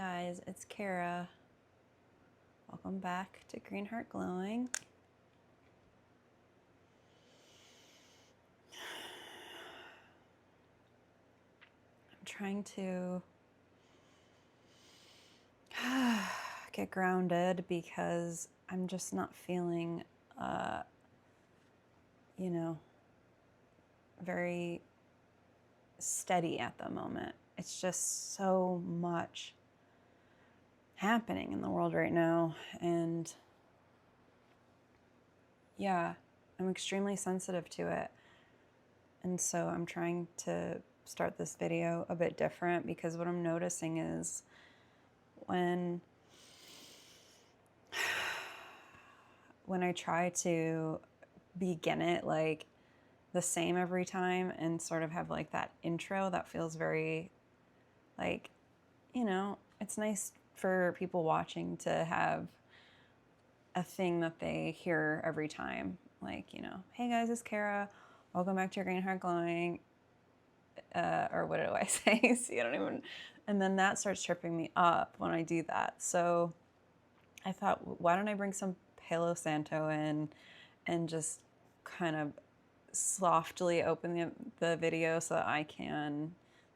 guys, it's Kara. Welcome back to Green Heart Glowing. I'm trying to get grounded because I'm just not feeling, very steady at the moment. It's just so much happening in the world right now, and yeah, I'm extremely sensitive to it. And so I'm trying to start this video a bit different because what I'm noticing is when I try to begin it like the same every time and sort of have like that intro that feels very like, it's nice for people watching to have a thing that they hear every time. Like, hey guys, it's Kara. Welcome back to your Green Heart Glowing. Or what do I say? See, I don't even. And then that starts tripping me up when I do that. So I thought, why don't I bring some Palo Santo in and just kind of softly open the video so that I can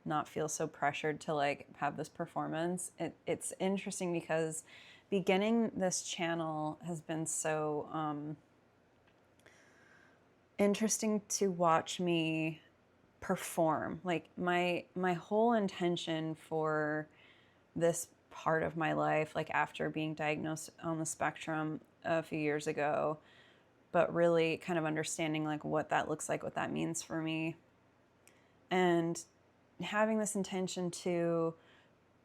not feel so pressured to like have this performance. It's interesting because beginning this channel has been so interesting to watch me perform. Like my whole intention for this part of my life, like after being diagnosed on the spectrum a few years ago, but really kind of understanding like what that looks like, what that means for me, and having this intention to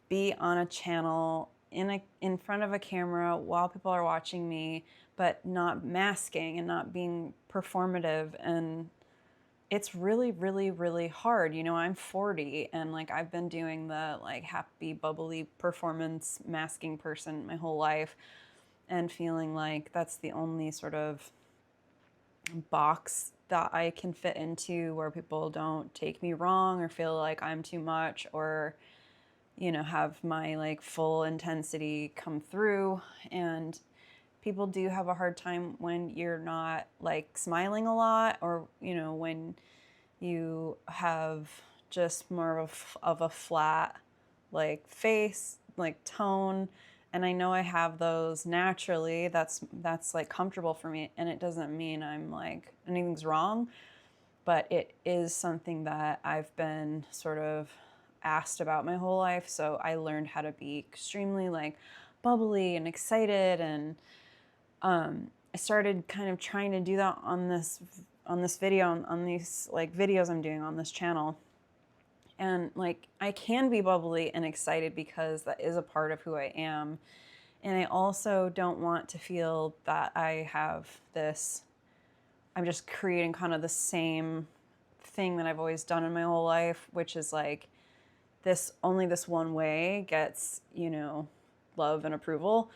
be on a channel in front of a camera while people are watching me, but not masking and not being performative. And it's really, really, really hard. I'm 40 and like I've been doing the like happy, bubbly performance masking person my whole life, and feeling like that's the only sort of box that I can fit into where people don't take me wrong or feel like I'm too much, or have my like full intensity come through. And people do have a hard time when you're not like smiling a lot, or when you have just more of a flat like face, like tone. And I know I have those naturally. That's like comfortable for me, and it doesn't mean I'm like anything's wrong, but it is something that I've been sort of asked about my whole life. So I learned how to be extremely like bubbly and excited, and I started kind of trying to do that on this video, on these like videos I'm doing on this channel. And like I can be bubbly and excited because that is a part of who I am. And I also don't want to feel that I have this, I'm just creating kind of the same thing that I've always done in my whole life, which is like only this one way gets, love and approval.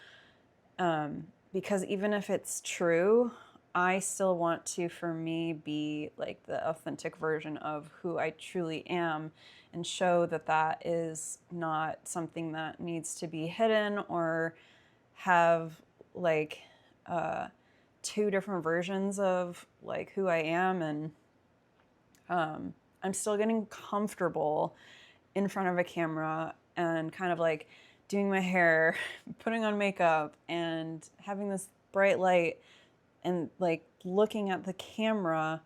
Because even if it's true, I still want to, for me, be like the authentic version of who I truly am, and show that that is not something that needs to be hidden or have like two different versions of like who I am. And I'm still getting comfortable in front of a camera and kind of like doing my hair, putting on makeup, and having this bright light, and like looking at the camera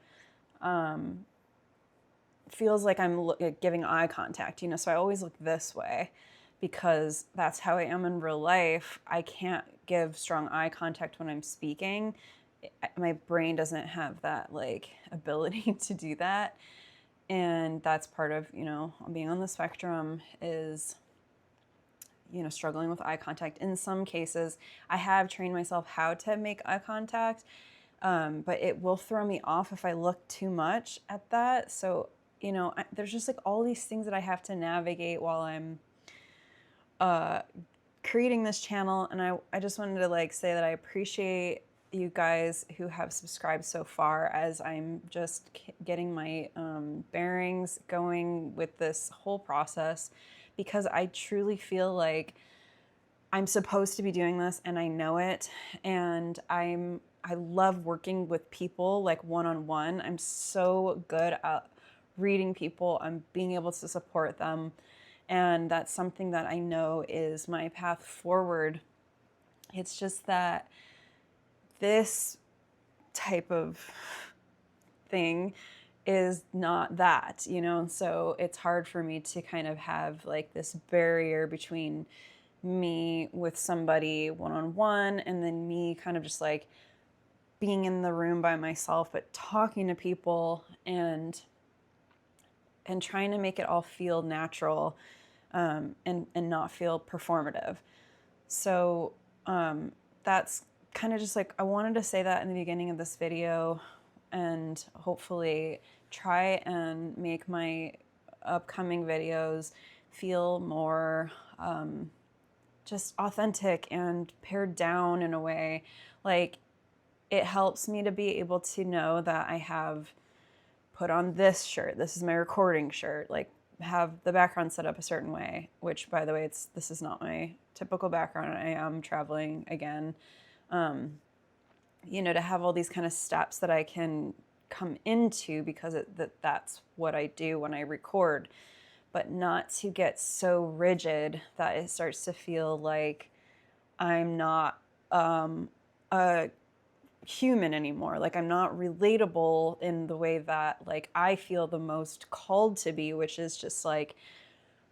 feels like I'm giving eye contact, so I always look this way because that's how I am in real life. I can't give strong eye contact when I'm speaking. My brain doesn't have that like ability to do that. And that's part of, being on the spectrum is, struggling with eye contact. In some cases, I have trained myself how to make eye contact, but it will throw me off if I look too much at that. So, there's just like all these things that I have to navigate while I'm creating this channel. And I just wanted to like say that I appreciate you guys who have subscribed so far, as I'm just getting my bearings going with this whole process, because I truly feel like I'm supposed to be doing this and I know it. And I love working with people like one-on-one. I'm so good at reading people and being able to support them. And that's something that I know is my path forward. It's just that this type of thing is not that, you know? So it's hard for me to kind of have like this barrier between me with somebody one-on-one and then me kind of just like being in the room by myself, but talking to people and trying to make it all feel natural, and not feel performative. So that's kind of just like, I wanted to say that in the beginning of this video, and hopefully try and make my upcoming videos feel more just authentic and pared down in a way. Like, it helps me to be able to know that I have put on this shirt. This is my recording shirt. Like, have the background set up a certain way, which, by the way, this is not my typical background. I am traveling again. You know, to have all these kind of steps that I can come into because that's what I do when I record, but not to get so rigid that it starts to feel like I'm not a human anymore. Like, I'm not relatable in the way that like I feel the most called to be, which is just like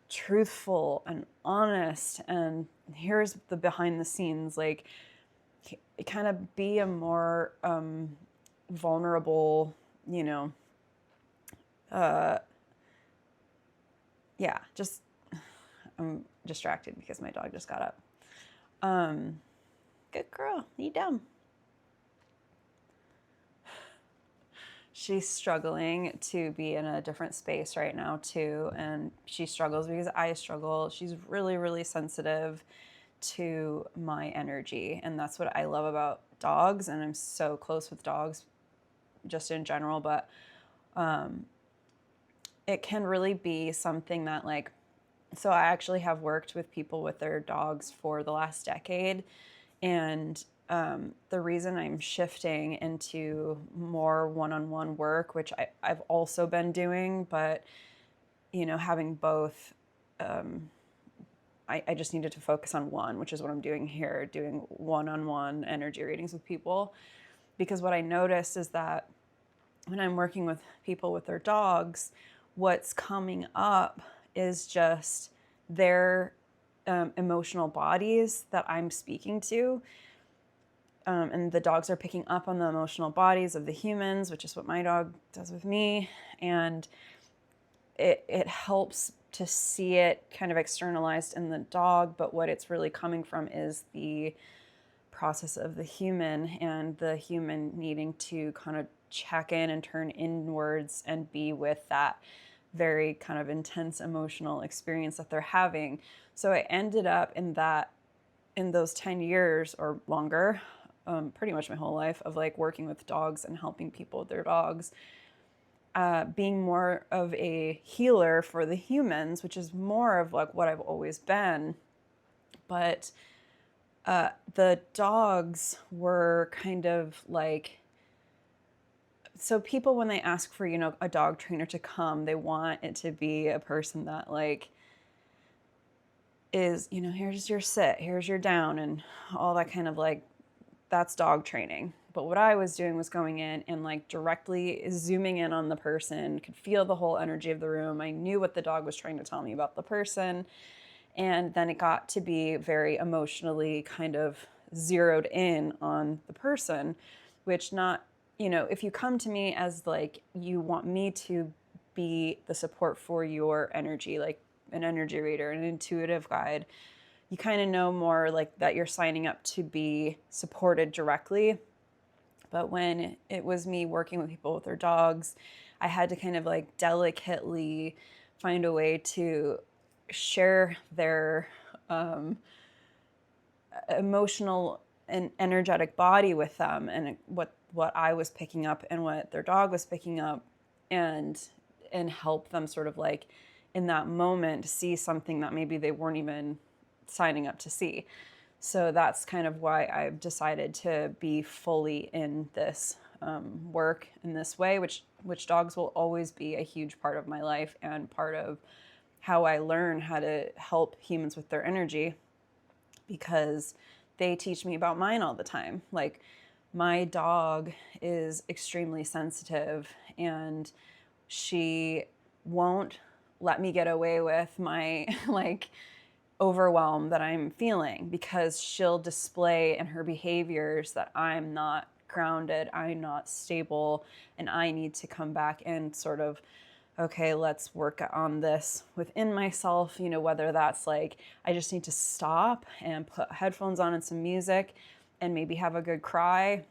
truthful and honest, and here's the behind the scenes, like kind of be a more vulnerable, you know, yeah, just I'm distracted because my dog just got up. Good girl, knee down. She's struggling to be in a different space right now too, and she struggles because I struggle. She's really, really sensitive to my energy, and that's what I love about dogs, and I'm so close with dogs just in general, but it can really be something that like, so I actually have worked with people with their dogs for the last decade, and the reason I'm shifting into more one-on-one work, which I've also been doing, but, you know, having both, I just needed to focus on one, which is what I'm doing here, doing one-on-one energy readings with people. Because what I noticed is that when I'm working with people with their dogs, what's coming up is just their emotional bodies that I'm speaking to. And the dogs are picking up on the emotional bodies of the humans, which is what my dog does with me. And it helps to see it kind of externalized in the dog, but what it's really coming from is the process of the human, and the human needing to kind of check in and turn inwards and be with that very kind of intense emotional experience that they're having. So I ended up in those 10 years or longer, pretty much my whole life of like working with dogs and helping people with their dogs, being more of a healer for the humans, which is more of like what I've always been. But the dogs were kind of like, so people, when they ask for, you know, a dog trainer to come, they want it to be a person that like is, you know, here's your sit, here's your down, and all that kind of like, that's dog training. But what I was doing was going in and like directly zooming in on the person, could feel the whole energy of the room. I knew what the dog was trying to tell me about the person. And then it got to be very emotionally kind of zeroed in on the person, which not, you know, if you come to me as like, you want me to be the support for your energy, like an energy reader, an intuitive guide, you kind of know more like that you're signing up to be supported directly. But when it was me working with people with their dogs, I had to kind of like delicately find a way to share their emotional and energetic body with them, and what I was picking up and what their dog was picking up, and help them sort of like in that moment see something that maybe they weren't even signing up to see. So that's kind of why I've decided to be fully in this work in this way, which dogs will always be a huge part of my life and part of how I learn how to help humans with their energy, because they teach me about mine all the time. Like, my dog is extremely sensitive, and she won't let me get away with my like overwhelm that I'm feeling, because she'll display in her behaviors that I'm not grounded, I'm not stable, and I need to come back and sort of, okay, let's work on this within myself, whether that's like I just need to stop and put headphones on and some music and maybe have a good cry,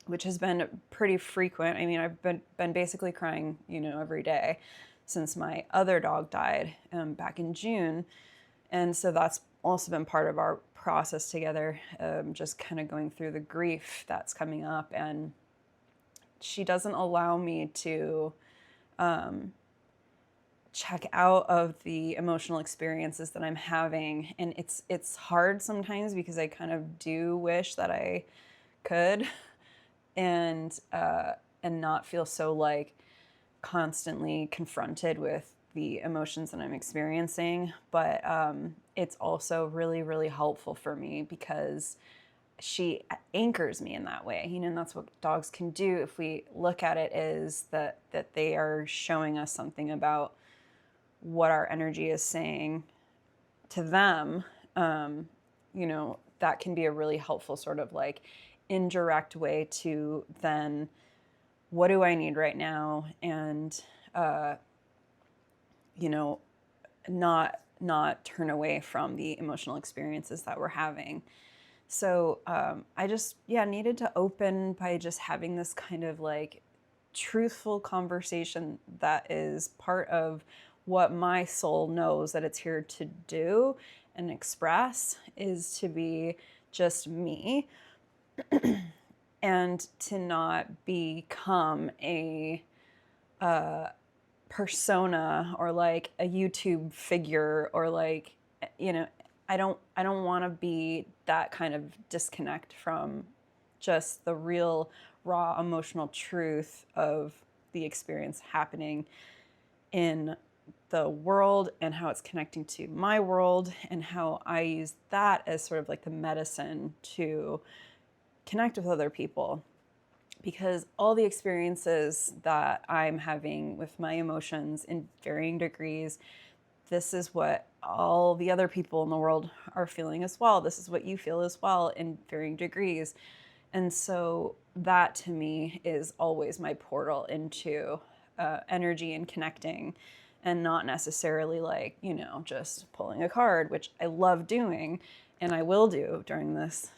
which has been pretty frequent. I mean, I've been basically crying, every day since my other dog died back in June. And so that's also been part of our process together, just kind of going through the grief that's coming up. And she doesn't allow me to check out of the emotional experiences that I'm having. And it's hard sometimes, because I kind of do wish that I could, and not feel so like constantly confronted with the emotions that I'm experiencing. But it's also really, really helpful for me, because she anchors me in that way, and that's what dogs can do. If we look at it as that they are showing us something about what our energy is saying to them, that can be a really helpful sort of like indirect way to then, what do I need right now? And, not turn away from the emotional experiences that we're having. So I just, needed to open by just having this kind of like truthful conversation that is part of what my soul knows that it's here to do and express, is to be just me, and to not become a persona or like a YouTube figure, or like, I don't want to be that kind of disconnect from just the real raw emotional truth of the experience happening in the world, and how it's connecting to my world, and how I use that as sort of like the medicine to connect with other people. Because all the experiences that I'm having with my emotions in varying degrees, this is what all the other people in the world are feeling as well. This is what you feel as well in varying degrees. And so that to me is always my portal into energy and connecting, and not necessarily like, just pulling a card, which I love doing and I will do during this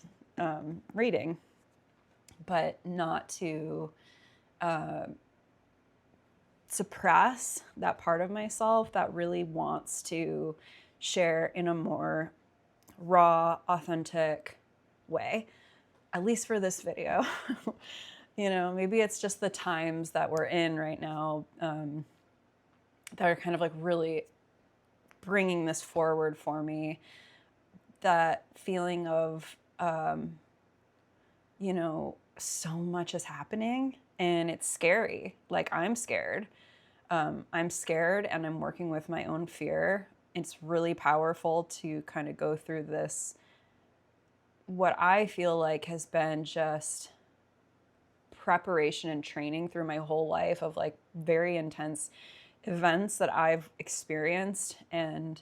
reading, but not to suppress that part of myself that really wants to share in a more raw, authentic way, at least for this video. Maybe it's just the times that we're in right now that are kind of like really bringing this forward for me. That feeling of, so much is happening and it's scary. Like, I'm scared. I'm scared, and I'm working with my own fear. It's really powerful to kind of go through this, what I feel like has been just preparation and training through my whole life of like very intense events that I've experienced and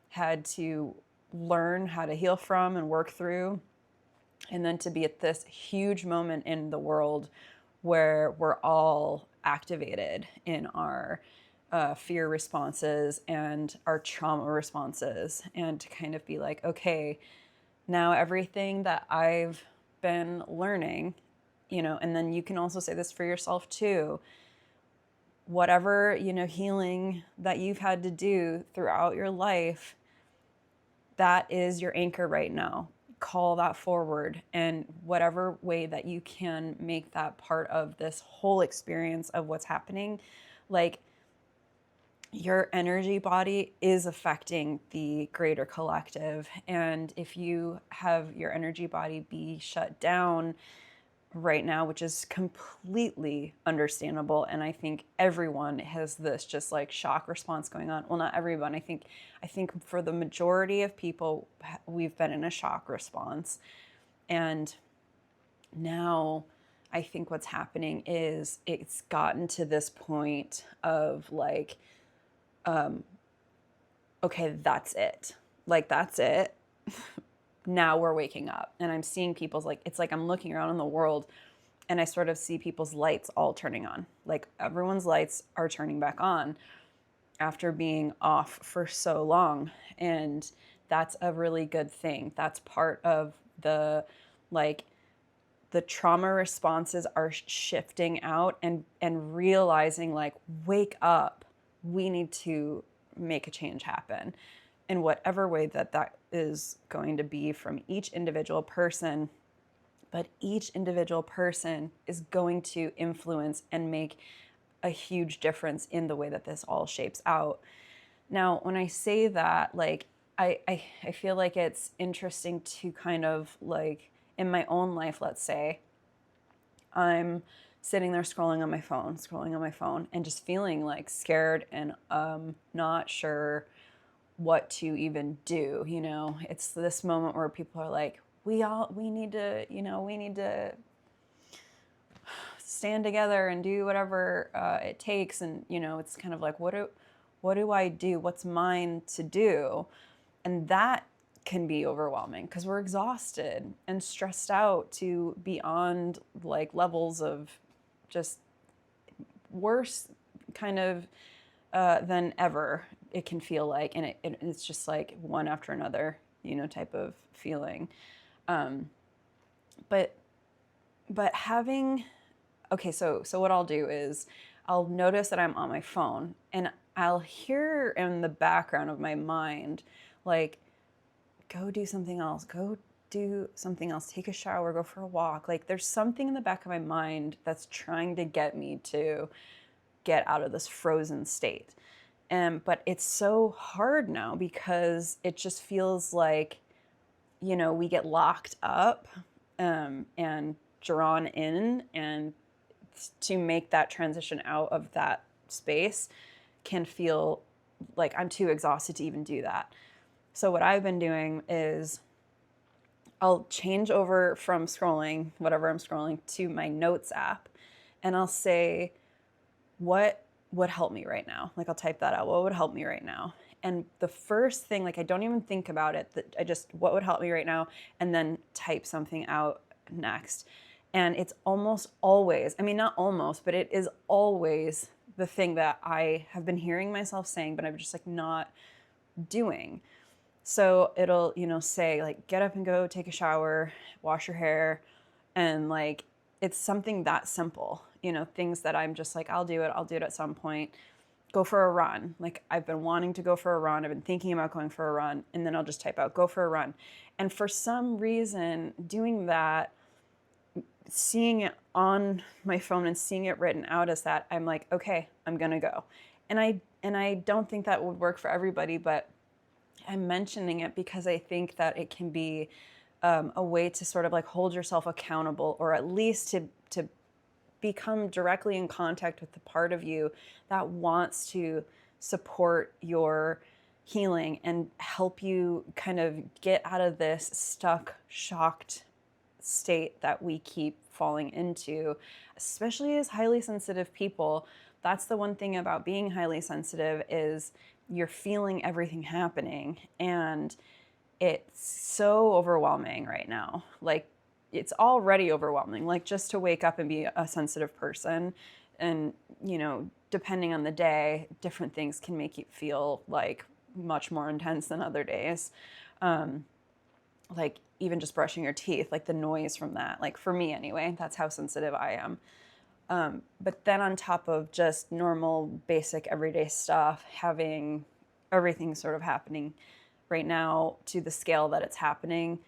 had to learn how to heal from and work through. And then to be at this huge moment in the world where we're all activated in our fear responses and our trauma responses, and to kind of be like, okay, now everything that I've been learning, and then you can also say this for yourself too, whatever, healing that you've had to do throughout your life, that is your anchor right now. Call that forward, and whatever way that you can make that part of this whole experience of what's happening. Like, your energy body is affecting the greater collective. And if you have your energy body be shut down right now, which is completely understandable, and I think everyone has this just like shock response going on. Well, not everyone. I think for the majority of people, we've been in a shock response. And now I think what's happening is it's gotten to this point of like, okay, that's it. Like, that's it. Now we're waking up. And I'm seeing people's, like, it's like I'm looking around in the world and I sort of see people's lights all turning on. Like, everyone's lights are turning back on after being off for so long. And that's a really good thing. That's part of the, like, the trauma responses are shifting out and realizing, like, wake up, we need to make a change happen in whatever way that is going to be from each individual person. But each individual person is going to influence and make a huge difference in the way that this all shapes out. Now, when I say that, like, I feel like it's interesting to kind of like, in my own life, let's say, I'm sitting there scrolling on my phone, and just feeling like scared and not sure what to even do. You know, it's this moment where people are like, we need to, we need to stand together and do whatever it takes. And, it's kind of like, what do I do? What's mine to do? And that can be overwhelming because we're exhausted and stressed out to beyond like levels of just worse kind of than ever it can feel like. And it's just like one after another, type of feeling. But having, okay, so what I'll do is I'll notice that I'm on my phone and I'll hear in the background of my mind, like, go do something else, take a shower, go for a walk. Like, there's something in the back of my mind that's trying to get me to get out of this frozen state. But it's so hard now because it just feels like, we get locked up and drawn in, and to make that transition out of that space can feel like I'm too exhausted to even do that. So what I've been doing is I'll change over from scrolling, whatever I'm scrolling, to my notes app, and I'll say, what would help me right now? Like, I'll type that out. What would help me right now? And the first thing, like, I don't even think about it. That I just, what would help me right now? And then type something out next. And it's almost always, I mean, not almost, but it is always the thing that I have been hearing myself saying, but I'm just like not doing. So it'll, say like, get up and go take a shower, wash your hair. And like, it's something that simple, things that I'm just like, I'll do it at some point. Go for a run. Like, I've been wanting to go for a run. I've been thinking about going for a run, and then I'll just type out, go for a run. And for some reason, doing that, seeing it on my phone and seeing it written out as that, I'm like, okay, I'm gonna go. And I don't think that would work for everybody, but I'm mentioning it because I think that it can be a way to sort of like hold yourself accountable, or at least to become directly in contact with the part of you that wants to support your healing and help you kind of get out of this stuck, shocked state that we keep falling into, especially as highly sensitive people. That's the one thing about being highly sensitive, is you're feeling everything happening, and it's so overwhelming right now. Like, it's already overwhelming, like, just to wake up and be a sensitive person. And, depending on the day, different things can make you feel like much more intense than other days. Like, even just brushing your teeth, like the noise from that, like, for me anyway, that's how sensitive I am. But then on top of just normal, basic, everyday stuff, having everything sort of happening right now to the scale that it's happening,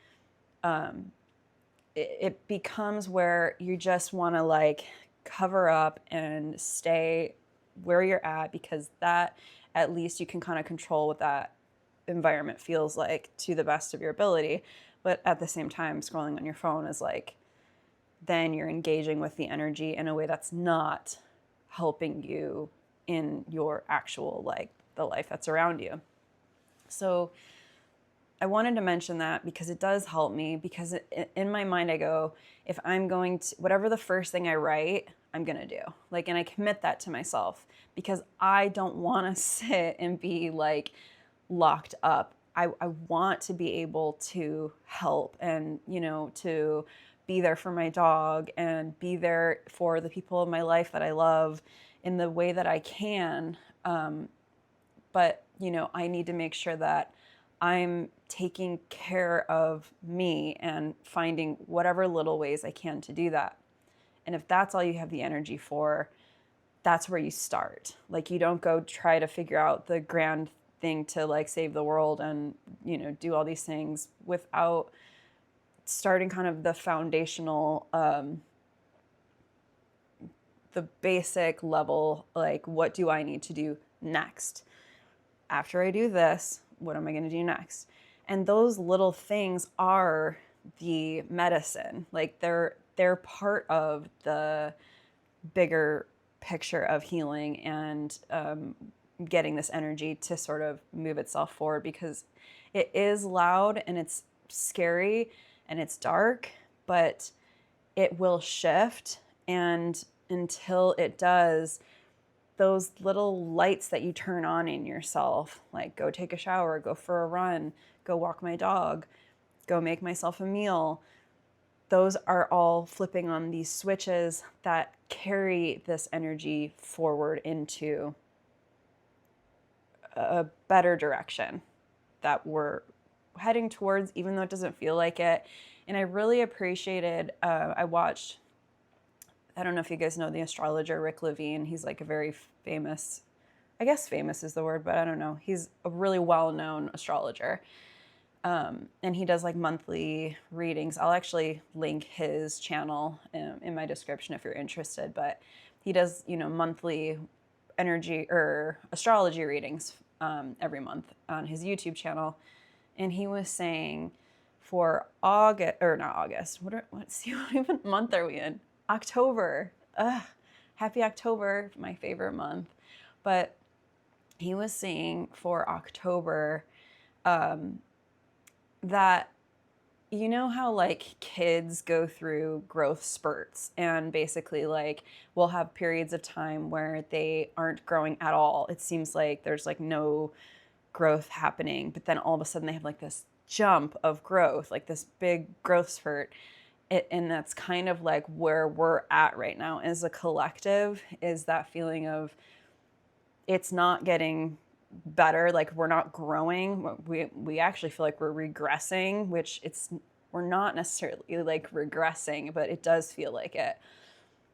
it becomes where you just want to like cover up and stay where you're at, because that, at least you can kind of control what that environment feels like to the best of your ability. But at the same time, scrolling on your phone is like, then you're engaging with the energy in a way that's not helping you in your actual, like, the life that's around you. So I wanted to mention that because it does help me, because in my mind I go, if I'm going to, whatever the first thing I write, I'm going to do. Like, and I commit that to myself, because I don't want to sit and be like locked up. I want to be able to help and, you know, to be there for my dog and be there for the people in my life that I love in the way that I can. But, you know, I need to make sure that I'm taking care of me and finding whatever little ways I can to do that. And if that's all you have the energy for, that's where you start. Like, you don't go try to figure out the grand thing to like save the world and, you know, do all these things without starting kind of the foundational, the basic level, like, what do I need to do next? After I do this, what am I going to do next? And those little things are the medicine. Like, they're part of the bigger picture of healing and getting this energy to sort of move itself forward, because it is loud and it's scary and it's dark, but it will shift. And until it does, those little lights that you turn on in yourself, like go take a shower, go for a run, go walk my dog, go make myself a meal, those are all flipping on these switches that carry this energy forward into a better direction that we're heading towards, even though it doesn't feel like it. And I really appreciated, I watched, I don't know if you guys know the astrologer Rick Levine. He's like a very famous, I guess famous is the word, but I don't know. He's a really well-known astrologer. And he does like monthly readings. I'll actually link his channel in my description if you're interested, but he does, you know, monthly energy or astrology readings every month on his YouTube channel. And he was saying for August, or not August, what even month are we in? October. Happy October, my favorite month. But he was saying for October that, you know how like kids go through growth spurts, and basically like we'll have periods of time where they aren't growing at all. It seems like there's like no growth happening, but then all of a sudden they have like this jump of growth, like this big growth spurt. And that's kind of like where we're at right now as a collective, is that feeling of it's not getting better, like we're not growing. We actually feel like we're regressing, which we're not necessarily like regressing, but it does feel like it.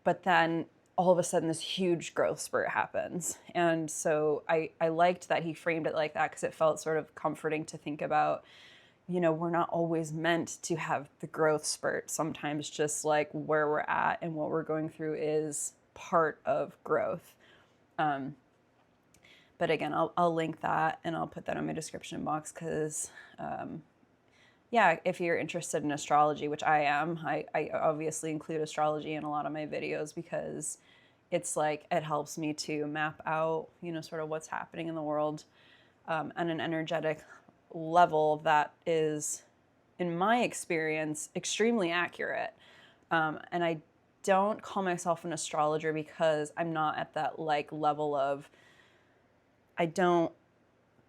But then all of a sudden this huge growth spurt happens. And so I liked that he framed it like that, because it felt sort of comforting to think about, you know, we're not always meant to have the growth spurt. Sometimes just like where we're at and what we're going through is part of growth. But again, I'll link that and I'll put that in my description box, because yeah, if you're interested in astrology, which I am, I obviously include astrology in a lot of my videos, because it's like, it helps me to map out, you know, sort of what's happening in the world on an energetic level that is, in my experience, extremely accurate. And I don't call myself an astrologer because I'm not at that like level of, I don't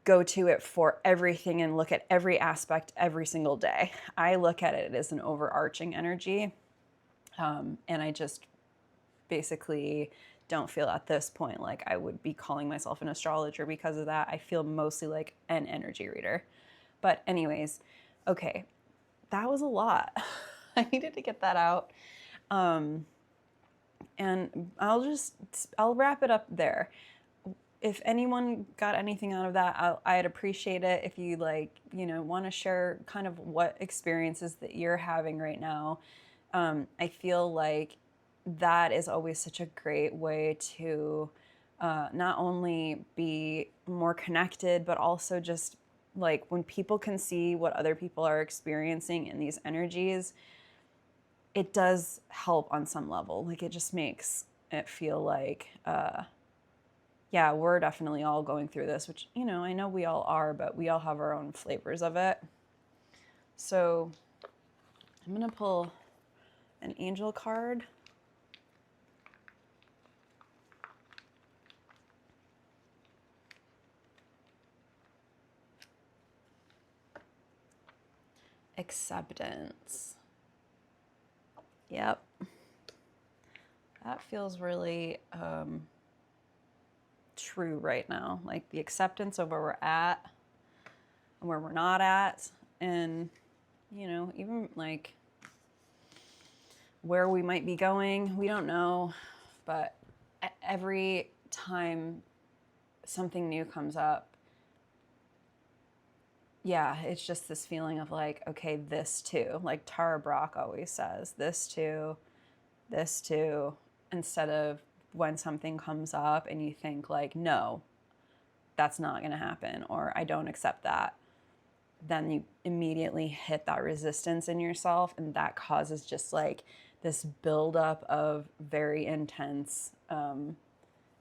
go to it for everything and look at every aspect every single day. I look at it as an overarching energy. And I just basically don't feel at this point like I would be calling myself an astrologer because of that. I feel mostly like an energy reader. But anyways, okay, that was a lot. I needed to get that out. And I'll wrap it up there. If anyone got anything out of that, I'd appreciate it if you like, you know, want to share kind of what experiences that you're having right now. I feel like that is always such a great way to not only be more connected, but also just like when people can see what other people are experiencing in these energies, it does help on some level. Like it just makes it feel like, yeah, we're definitely all going through this, which, you know, I know we all are, but we all have our own flavors of it. So I'm going to pull an angel card. Acceptance. Yep. That feels really true right now. Like the acceptance of where we're at and where we're not at. And, you know, even like where we might be going, we don't know. But every time something new comes up, yeah, it's just this feeling of like, okay, this too. Like Tara Brach always says, this too, instead of when something comes up and you think like, no, that's not going to happen, or I don't accept that, then you immediately hit that resistance in yourself, and that causes just like this buildup of very intense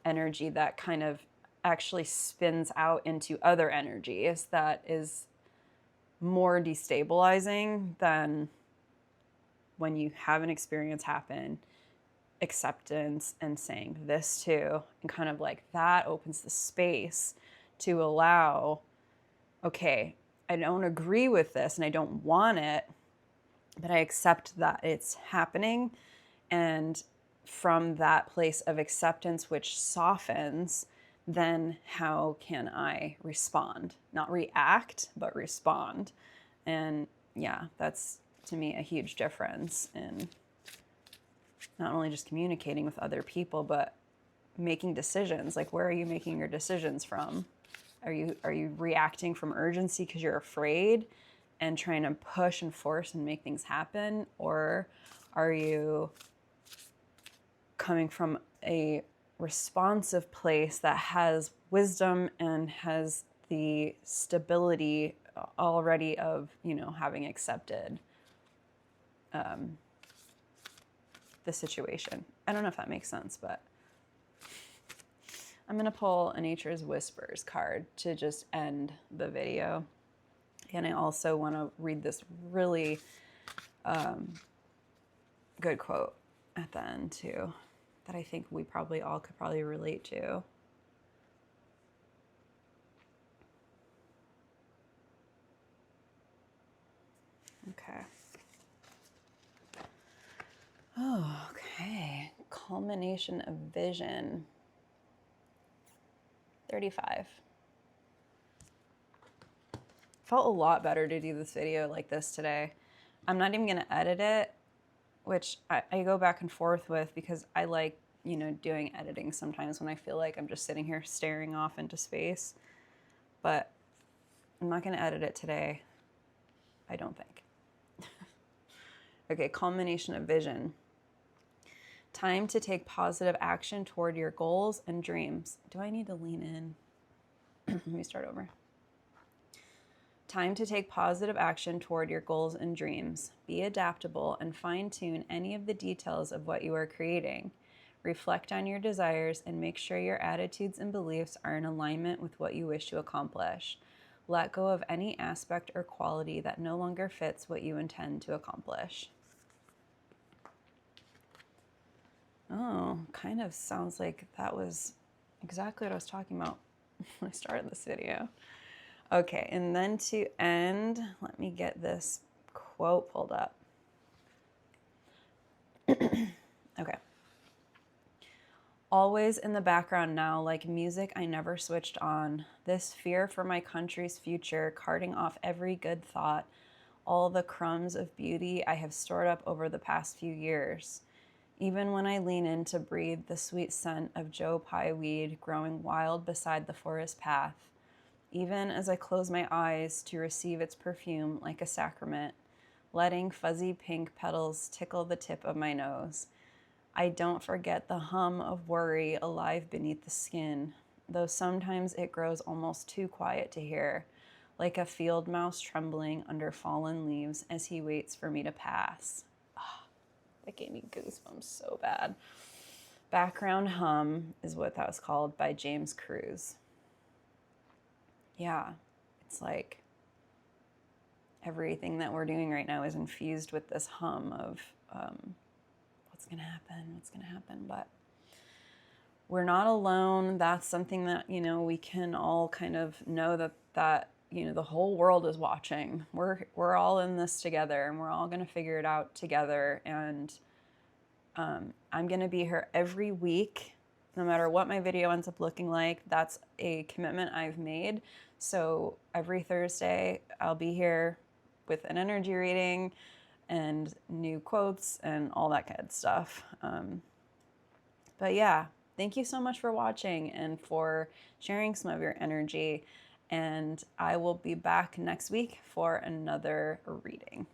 energy that kind of actually spins out into other energies that is more destabilizing than when you have an experience happen, acceptance and saying this too, and kind of like that opens the space to allow, okay, I don't agree with this and I don't want it, but I accept that it's happening. And from that place of acceptance, which softens, then how can I respond? Not react, but respond. And yeah, that's to me a huge difference in not only just communicating with other people, but making decisions. Like, where are you making your decisions from? Are you reacting from urgency because you're afraid and trying to push and force and make things happen? Or are you coming from a responsive place that has wisdom and has the stability already of, you know, having accepted the situation? I don't know if that makes sense, but I'm going to pull a Nature's Whispers card to just end the video. And I also want to read this really good quote at the end too, that I think we probably all could probably relate to. Okay. Oh, okay. Culmination of vision. 35. Felt a lot better to do this video like this today. I'm not even going to edit it, which I go back and forth with because I like, you know, doing editing sometimes when I feel like I'm just sitting here staring off into space. But I'm not going to edit it today, I don't think. Okay, culmination of vision. Time to take positive action toward your goals and dreams. Do I need to lean in? Let me start over. Time to take positive action toward your goals and dreams. Be adaptable and fine-tune any of the details of what you are creating. Reflect on your desires and make sure your attitudes and beliefs are in alignment with what you wish to accomplish. Let go of any aspect or quality that no longer fits what you intend to accomplish. Oh, kind of sounds like that was exactly what I was talking about when I started this video. Okay, and then to end, let me get this quote pulled up. Okay. Always in the background now, like music I never switched on. This fear for my country's future, carting off every good thought, all the crumbs of beauty I have stored up over the past few years. Even when I lean in to breathe the sweet scent of Joe Pye weed growing wild beside the forest path. Even as I close my eyes to receive its perfume like a sacrament, letting fuzzy pink petals tickle the tip of my nose. I don't forget the hum of worry alive beneath the skin, though sometimes it grows almost too quiet to hear, like a field mouse trembling under fallen leaves as he waits for me to pass. Oh, that gave me goosebumps so bad. Background Hum is what that was called, by James Cruz. Yeah, it's like everything that we're doing right now is infused with this hum of what's going to happen. But we're not alone. That's something that, we can all kind of know that the whole world is watching. We're all in this together, and we're all going to figure it out together. And I'm going to be here every week, no matter what my video ends up looking like. That's a commitment I've made. So every Thursday, I'll be here with an energy reading and new quotes and all that good stuff. But yeah, thank you so much for watching and for sharing some of your energy. And I will be back next week for another reading.